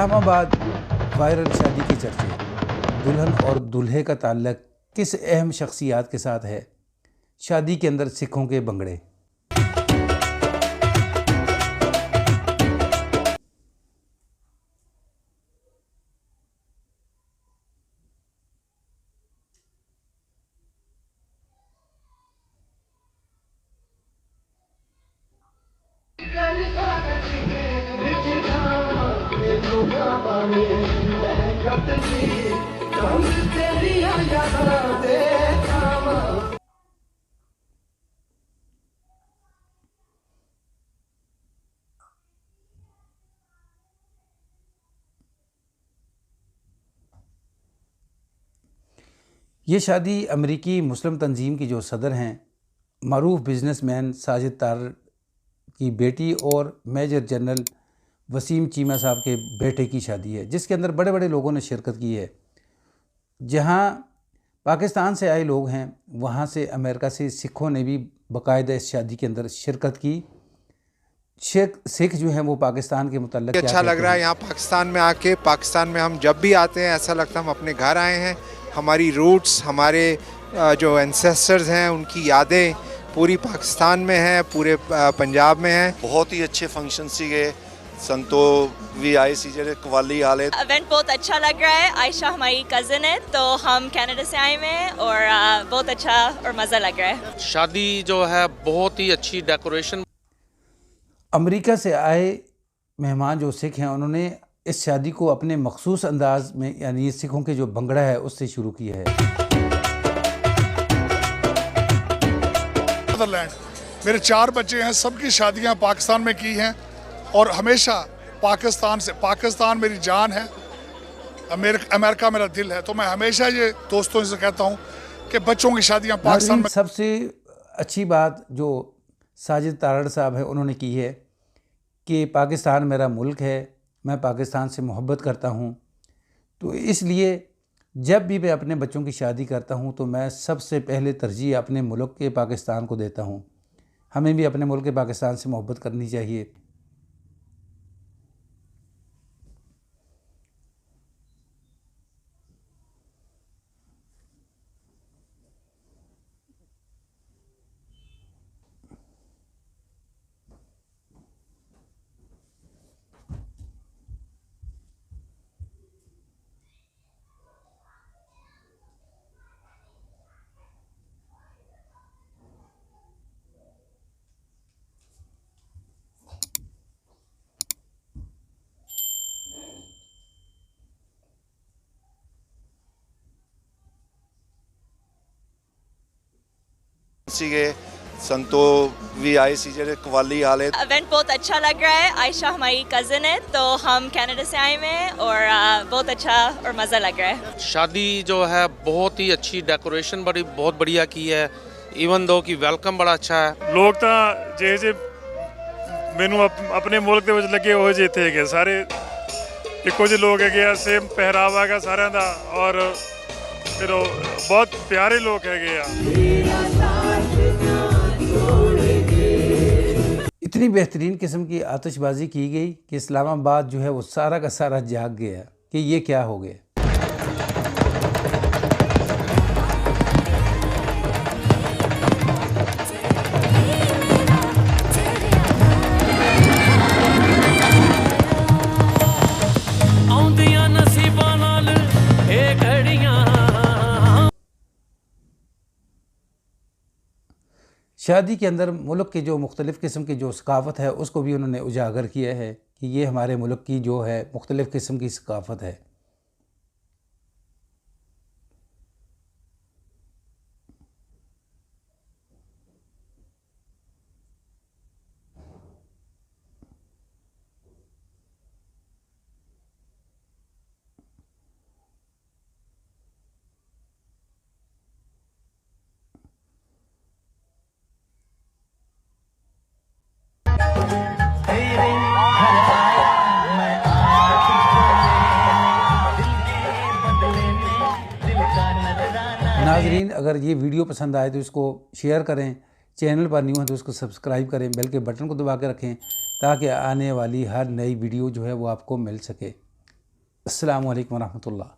Islamabad viral शादी के चर्चे, दुल्हन और दूल्हे का ताल्लुक किस अहम शख्सियात के साथ है? शादी के अंदर सिखों के भंगड़े। ये शादी अमेरिकी मुस्लिम तंजीम की जो सदर हैं, मरूफ बिजनेसमैन साजिद तारड़ की बेटी और मेजर जनरल वसीम चीमा साहब के बेटे की शादी है, जिसके अंदर बड़े बड़े लोगों ने शिरकत की है। जहां पाकिस्तान से आए लोग हैं, वहां से अमेरिका से सिखों ने भी बाकायदा इस शादी के अंदर शिरकत की। सिख जो हैं वो पाकिस्तान के मुतल्लिक़ अच्छा लग रहा है यहाँ पाकिस्तान में आके। पाकिस्तान में हम जब भी आते हैं ऐसा लगता है हम अपने घर आए हैं। हमारी रूट्स, हमारे जो एंसेस्टर्स हैं उनकी यादें पूरी पाकिस्तान में हैं, पूरे पंजाब में हैं। बहुत ही अच्छे फंक्शन सीगे संतो भी आए सी जेडे कवाली हाले। इवेंट बहुत अच्छा लग रहा है। आयशा हमारी कज़न है, तो हम कनाडा से आए हुए हैं और बहुत अच्छा और मज़ा लग रहा है। शादी जो है बहुत ही अच्छी डेकोरेशन। अमेरिका से आए मेहमान जो सिख हैं, उन्होंने इस शादी को अपने मखसूस अंदाज में, यानी सिखों के जो भंगड़ा है उससे शुरू किया है। मेरे 4 बच्चे हैं, सबकी शादियां पाकिस्तान में की हैं और हमेशा पाकिस्तान मेरी जान है, अमेरिका मेरा दिल है। तो मैं हमेशा ये दोस्तों से कहता हूँ कि बच्चों की शादियां पाकिस्तान में। सबसे अच्छी बात जो साजिद तारड़ साहब है उन्होंने की है कि पाकिस्तान मेरा मुल्क है, मैं पाकिस्तान से मोहब्बत करता हूँ। तो इसलिए जब भी मैं अपने बच्चों की शादी करता हूँ तो मैं सबसे पहले तरजीह अपने मुल्क के पाकिस्तान को देता हूँ। हमें भी अपने मुल्क के पाकिस्तान से मोहब्बत करनी चाहिए। सीगे संतो भी आए सी जेडे कवाली हाले। इवेंट बहुत अच्छा लग रहा है। आयशा हमारी कज़न है, तो हम कनाडा से आए हुए हैं और बहुत अच्छा और मज़ा लग रहा है। शादी जो है बहुत ही अच्छी डेकोरेशन बहुत बढ़िया की है। इवन दो की वेलकम बड़ा अच्छा है। लोग तो जे मैनू अपने मुल्क ਦੇ ਵਿੱਚ ਲੱਗੇ ਉਹ ਜਿਹੇ ਇੱਥੇ ਹੈਗੇ ਸਾਰੇ ਇੱਕੋ ਜਿਹੇ ਲੋਕ ਹੈਗੇ ਆ, ਸੇਮ ਪਹਿਰਾਵਾ ਹੈਗਾ ਸਾਰਿਆਂ ਦਾ ਔਰ ਫਿਰ ਬਹੁਤ ਪਿਆਰੇ ਲੋਕ ਹੈਗੇ ਆ। इतनी बेहतरीन किस्म की आतिशबाजी की गई कि इस्लामाबाद जो है वो सारा का सारा जाग गया कि ये क्या हो गया। शादी के अंदर मुल्क के जो मुख्तलिफ़ किस्म की जो सकाफ़त है उसको भी उन्होंने उजागर किया है कि ये हमारे मुल्क की जो है मुख्तलिफ़ किस्म की सकाफ़त है। नाजरीन, अगर ये वीडियो पसंद आए तो इसको शेयर करें, चैनल पर न्यू है तो इसको सब्सक्राइब करें, बेल के बटन को दबा के रखें ताकि आने वाली हर नई वीडियो जो है वो आपको मिल सके। अस्सलामु अलैकुम वरहमतुल्लाह।